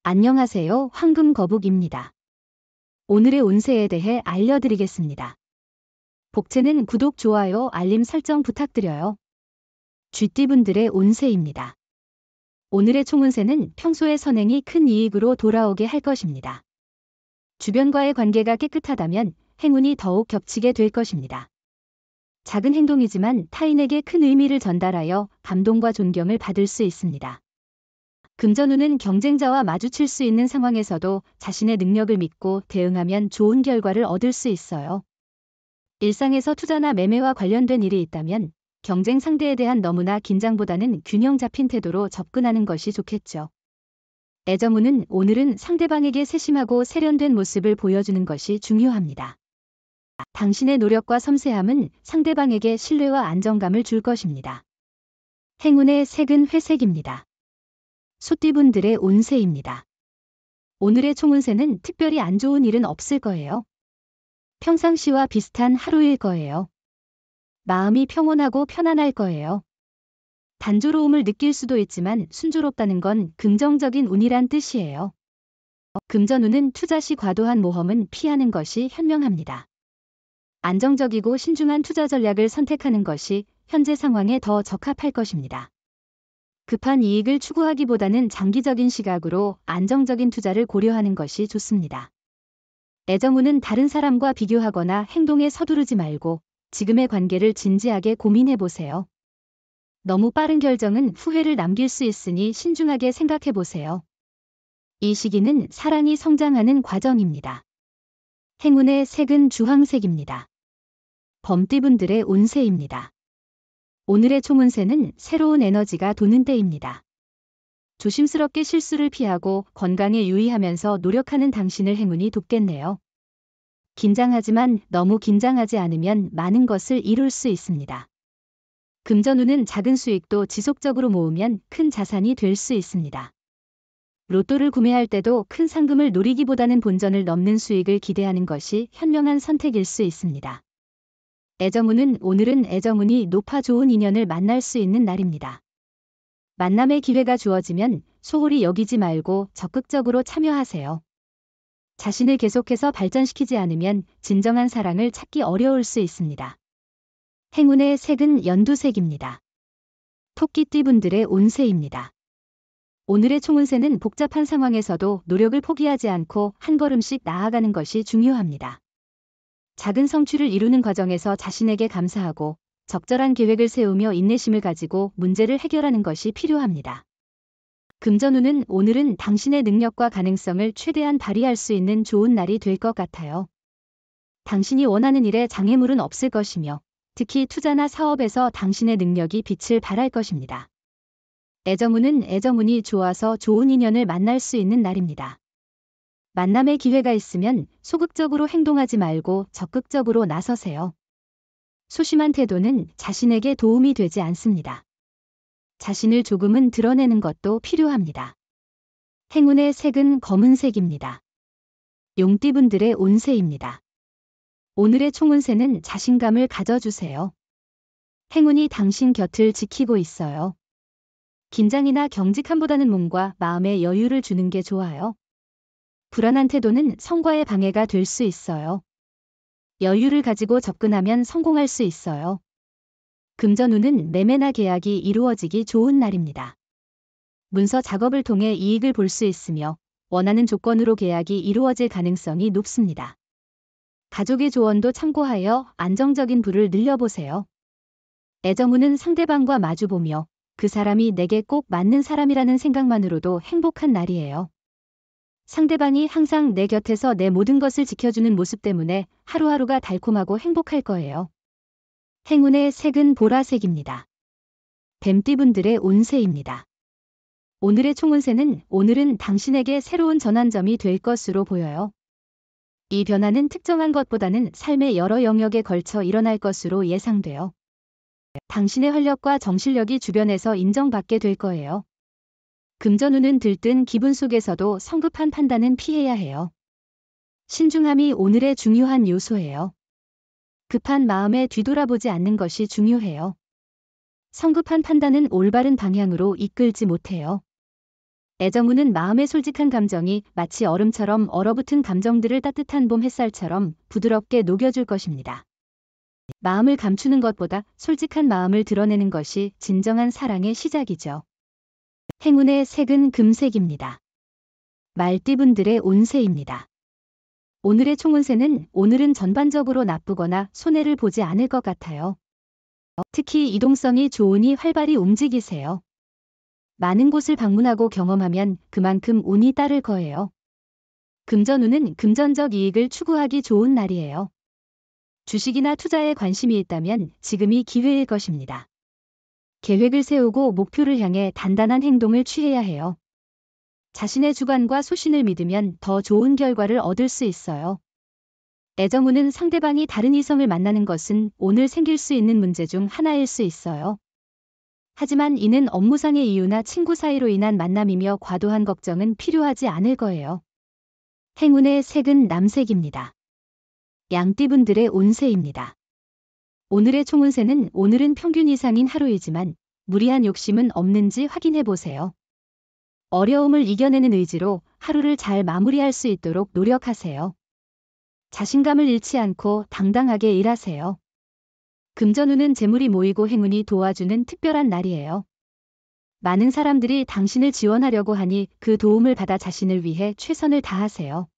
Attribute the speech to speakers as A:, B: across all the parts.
A: 안녕하세요. 황금거북입니다. 오늘의 운세에 대해 알려드리겠습니다. 복채는 구독, 좋아요, 알림 설정 부탁드려요. 쥐띠분들의 운세입니다. 오늘의 총운세는 평소의 선행이 큰 이익으로 돌아오게 할 것입니다. 주변과의 관계가 깨끗하다면 행운이 더욱 겹치게 될 것입니다. 작은 행동이지만 타인에게 큰 의미를 전달하여 감동과 존경을 받을 수 있습니다. 금전운은 경쟁자와 마주칠 수 있는 상황에서도 자신의 능력을 믿고 대응하면 좋은 결과를 얻을 수 있어요. 일상에서 투자나 매매와 관련된 일이 있다면 경쟁 상대에 대한 너무나 긴장보다는 균형 잡힌 태도로 접근하는 것이 좋겠죠. 애정운은 오늘은 상대방에게 세심하고 세련된 모습을 보여주는 것이 중요합니다. 당신의 노력과 섬세함은 상대방에게 신뢰와 안정감을 줄 것입니다. 행운의 색은 회색입니다. 소띠분들의 운세입니다. 오늘의 총운세는 특별히 안 좋은 일은 없을 거예요. 평상시와 비슷한 하루일 거예요. 마음이 평온하고 편안할 거예요. 단조로움을 느낄 수도 있지만 순조롭다는 건 긍정적인 운이란 뜻이에요. 금전운은 투자 시 과도한 모험은 피하는 것이 현명합니다. 안정적이고 신중한 투자 전략을 선택하는 것이 현재 상황에 더 적합할 것입니다. 급한 이익을 추구하기보다는 장기적인 시각으로 안정적인 투자를 고려하는 것이 좋습니다. 애정운은 다른 사람과 비교하거나 행동에 서두르지 말고 지금의 관계를 진지하게 고민해 보세요. 너무 빠른 결정은 후회를 남길 수 있으니 신중하게 생각해 보세요. 이 시기는 사랑이 성장하는 과정입니다. 행운의 색은 주황색입니다. 범띠분들의 운세입니다. 오늘의 총운세는 새로운 에너지가 도는 때입니다. 조심스럽게 실수를 피하고 건강에 유의하면서 노력하는 당신을 행운이 돕겠네요. 긴장하지만 너무 긴장하지 않으면 많은 것을 이룰 수 있습니다. 금전운은 작은 수익도 지속적으로 모으면 큰 자산이 될 수 있습니다. 로또를 구매할 때도 큰 상금을 노리기보다는 본전을 넘는 수익을 기대하는 것이 현명한 선택일 수 있습니다. 애정운은 오늘은 애정운이 높아 좋은 인연을 만날 수 있는 날입니다. 만남의 기회가 주어지면 소홀히 여기지 말고 적극적으로 참여하세요. 자신을 계속해서 발전시키지 않으면 진정한 사랑을 찾기 어려울 수 있습니다. 행운의 색은 연두색입니다. 토끼띠분들의 운세입니다. 오늘의 총운세는 복잡한 상황에서도 노력을 포기하지 않고 한 걸음씩 나아가는 것이 중요합니다. 작은 성취를 이루는 과정에서 자신에게 감사하고 적절한 계획을 세우며 인내심을 가지고 문제를 해결하는 것이 필요합니다. 금전운은 오늘은 당신의 능력과 가능성을 최대한 발휘할 수 있는 좋은 날이 될 것 같아요. 당신이 원하는 일에 장애물은 없을 것이며 특히 투자나 사업에서 당신의 능력이 빛을 발할 것입니다. 애정운은 애정운이 좋아서 좋은 인연을 만날 수 있는 날입니다. 만남의 기회가 있으면 소극적으로 행동하지 말고 적극적으로 나서세요. 소심한 태도는 자신에게 도움이 되지 않습니다. 자신을 조금은 드러내는 것도 필요합니다. 행운의 색은 검은색입니다. 용띠분들의 운세입니다. 오늘의 총운세는 자신감을 가져주세요. 행운이 당신 곁을 지키고 있어요. 긴장이나 경직함보다는 몸과 마음의 여유를 주는 게 좋아요. 불안한 태도는 성과에 방해가 될 수 있어요. 여유를 가지고 접근하면 성공할 수 있어요. 금전운은 매매나 계약이 이루어지기 좋은 날입니다. 문서 작업을 통해 이익을 볼 수 있으며 원하는 조건으로 계약이 이루어질 가능성이 높습니다. 가족의 조언도 참고하여 안정적인 부를 늘려보세요. 애정운은 상대방과 마주보며 그 사람이 내게 꼭 맞는 사람이라는 생각만으로도 행복한 날이에요. 상대방이 항상 내 곁에서 내 모든 것을 지켜주는 모습 때문에 하루하루가 달콤하고 행복할 거예요. 행운의 색은 보라색입니다. 뱀띠분들의 운세입니다. 오늘의 총운세는 오늘은 당신에게 새로운 전환점이 될 것으로 보여요. 이 변화는 특정한 것보다는 삶의 여러 영역에 걸쳐 일어날 것으로 예상돼요. 당신의 활력과 정실력이 주변에서 인정받게 될 거예요. 금전운은 들뜬 기분 속에서도 성급한 판단은 피해야 해요. 신중함이 오늘의 중요한 요소예요. 급한 마음에 뒤돌아보지 않는 것이 중요해요. 성급한 판단은 올바른 방향으로 이끌지 못해요. 애정운은 마음의 솔직한 감정이 마치 얼음처럼 얼어붙은 감정들을 따뜻한 봄 햇살처럼 부드럽게 녹여줄 것입니다. 마음을 감추는 것보다 솔직한 마음을 드러내는 것이 진정한 사랑의 시작이죠. 행운의 색은 금색입니다. 말띠분들의 운세입니다. 오늘의 총운세는 오늘은 전반적으로 나쁘거나 손해를 보지 않을 것 같아요. 특히 이동성이 좋으니 활발히 움직이세요. 많은 곳을 방문하고 경험하면 그만큼 운이 따를 거예요. 금전운은 금전적 이익을 추구하기 좋은 날이에요. 주식이나 투자에 관심이 있다면 지금이 기회일 것입니다. 계획을 세우고 목표를 향해 단단한 행동을 취해야 해요. 자신의 주관과 소신을 믿으면 더 좋은 결과를 얻을 수 있어요. 애정운은 상대방이 다른 이성을 만나는 것은 오늘 생길 수 있는 문제 중 하나일 수 있어요. 하지만 이는 업무상의 이유나 친구 사이로 인한 만남이며 과도한 걱정은 필요하지 않을 거예요. 행운의 색은 남색입니다. 양띠분들의 운세입니다. 오늘의 총운세는 오늘은 평균 이상인 하루이지만 무리한 욕심은 없는지 확인해 보세요. 어려움을 이겨내는 의지로 하루를 잘 마무리할 수 있도록 노력하세요. 자신감을 잃지 않고 당당하게 일하세요. 금전운은 재물이 모이고 행운이 도와주는 특별한 날이에요. 많은 사람들이 당신을 지원하려고 하니 그 도움을 받아 자신을 위해 최선을 다하세요.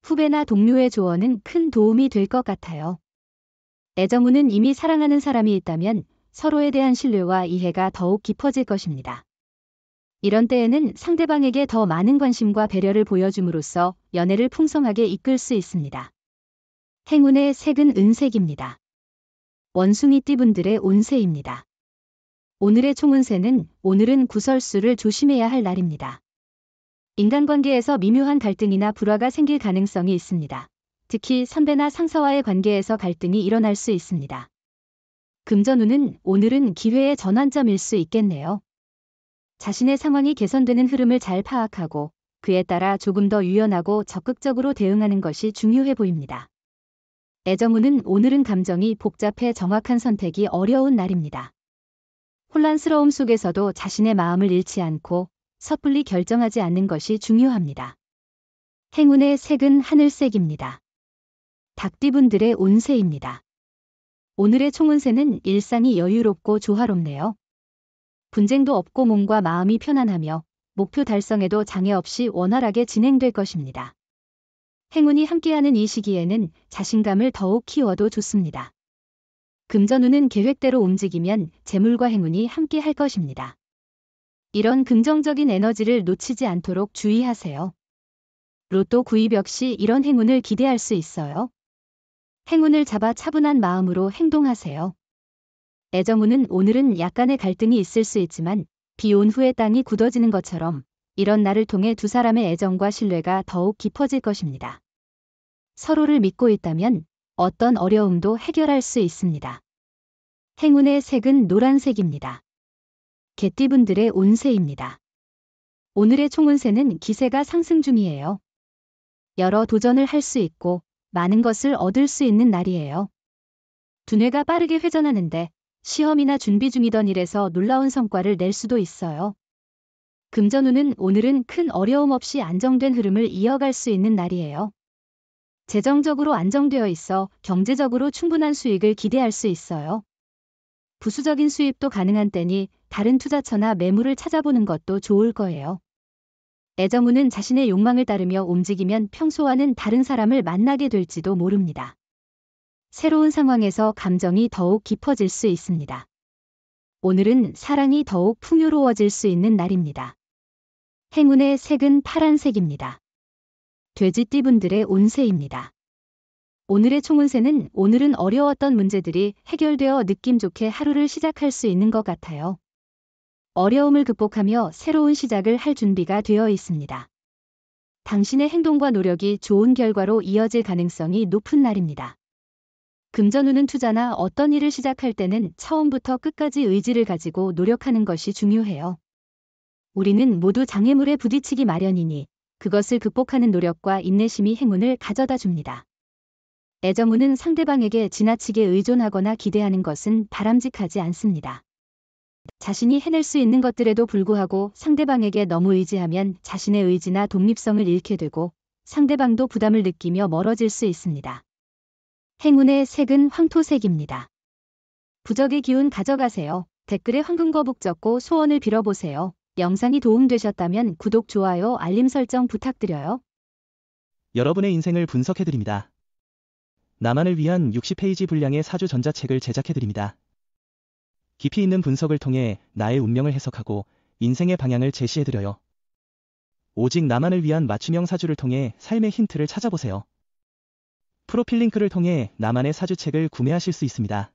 A: 후배나 동료의 조언은 큰 도움이 될 것 같아요. 애정운은 이미 사랑하는 사람이 있다면 서로에 대한 신뢰와 이해가 더욱 깊어질 것입니다. 이런 때에는 상대방에게 더 많은 관심과 배려를 보여줌으로써 연애를 풍성하게 이끌 수 있습니다. 행운의 색은 은색입니다. 원숭이띠분들의 운세입니다. 오늘의 총운세는 오늘은 구설수를 조심해야 할 날입니다. 인간관계에서 미묘한 갈등이나 불화가 생길 가능성이 있습니다. 특히 선배나 상사와의 관계에서 갈등이 일어날 수 있습니다. 금전운은 오늘은 기회의 전환점일 수 있겠네요. 자신의 상황이 개선되는 흐름을 잘 파악하고 그에 따라 조금 더 유연하고 적극적으로 대응하는 것이 중요해 보입니다. 애정운은 오늘은 감정이 복잡해 정확한 선택이 어려운 날입니다. 혼란스러움 속에서도 자신의 마음을 잃지 않고 섣불리 결정하지 않는 것이 중요합니다. 행운의 색은 하늘색입니다. 닭띠분들의 운세입니다. 오늘의 총운세는 일상이 여유롭고 조화롭네요. 분쟁도 없고 몸과 마음이 편안하며 목표 달성에도 장애 없이 원활하게 진행될 것입니다. 행운이 함께하는 이 시기에는 자신감을 더욱 키워도 좋습니다. 금전운은 계획대로 움직이면 재물과 행운이 함께 할 것입니다. 이런 긍정적인 에너지를 놓치지 않도록 주의하세요. 로또 구입 역시 이런 행운을 기대할 수 있어요. 행운을 잡아 차분한 마음으로 행동하세요. 애정운은 오늘은 약간의 갈등이 있을 수 있지만 비 온 후에 땅이 굳어지는 것처럼 이런 날을 통해 두 사람의 애정과 신뢰가 더욱 깊어질 것입니다. 서로를 믿고 있다면 어떤 어려움도 해결할 수 있습니다. 행운의 색은 노란색입니다. 개띠분들의 운세입니다. 오늘의 총운세는 기세가 상승 중이에요. 여러 도전을 할 수 있고 많은 것을 얻을 수 있는 날이에요. 두뇌가 빠르게 회전하는데 시험이나 준비 중이던 일에서 놀라운 성과를 낼 수도 있어요. 금전운은 오늘은 큰 어려움 없이 안정된 흐름을 이어갈 수 있는 날이에요. 재정적으로 안정되어 있어 경제적으로 충분한 수익을 기대할 수 있어요. 부수적인 수입도 가능한 때니 다른 투자처나 매물을 찾아보는 것도 좋을 거예요. 애정운은 자신의 욕망을 따르며 움직이면 평소와는 다른 사람을 만나게 될지도 모릅니다. 새로운 상황에서 감정이 더욱 깊어질 수 있습니다. 오늘은 사랑이 더욱 풍요로워질 수 있는 날입니다. 행운의 색은 파란색입니다. 돼지띠분들의 운세입니다. 오늘의 총운세는 오늘은 어려웠던 문제들이 해결되어 느낌 좋게 하루를 시작할 수 있는 것 같아요. 어려움을 극복하며 새로운 시작을 할 준비가 되어 있습니다. 당신의 행동과 노력이 좋은 결과로 이어질 가능성이 높은 날입니다. 금전운은 투자나 어떤 일을 시작할 때는 처음부터 끝까지 의지를 가지고 노력하는 것이 중요해요. 우리는 모두 장애물에 부딪히기 마련이니 그것을 극복하는 노력과 인내심이 행운을 가져다 줍니다. 애정운은 상대방에게 지나치게 의존하거나 기대하는 것은 바람직하지 않습니다. 자신이 해낼 수 있는 것들에도 불구하고 상대방에게 너무 의지하면 자신의 의지나 독립성을 잃게 되고 상대방도 부담을 느끼며 멀어질 수 있습니다. 행운의 색은 황토색입니다. 부적의 기운 가져가세요. 댓글에 황금거북 적고 소원을 빌어보세요. 영상이 도움되셨다면 구독, 좋아요, 알림 설정 부탁드려요.
B: 여러분의 인생을 분석해드립니다. 나만을 위한 60페이지 분량의 사주 전자책을 제작해드립니다. 깊이 있는 분석을 통해 나의 운명을 해석하고 인생의 방향을 제시해드려요. 오직 나만을 위한 맞춤형 사주를 통해 삶의 힌트를 찾아보세요. 프로필 링크를 통해 나만의 사주책을 구매하실 수 있습니다.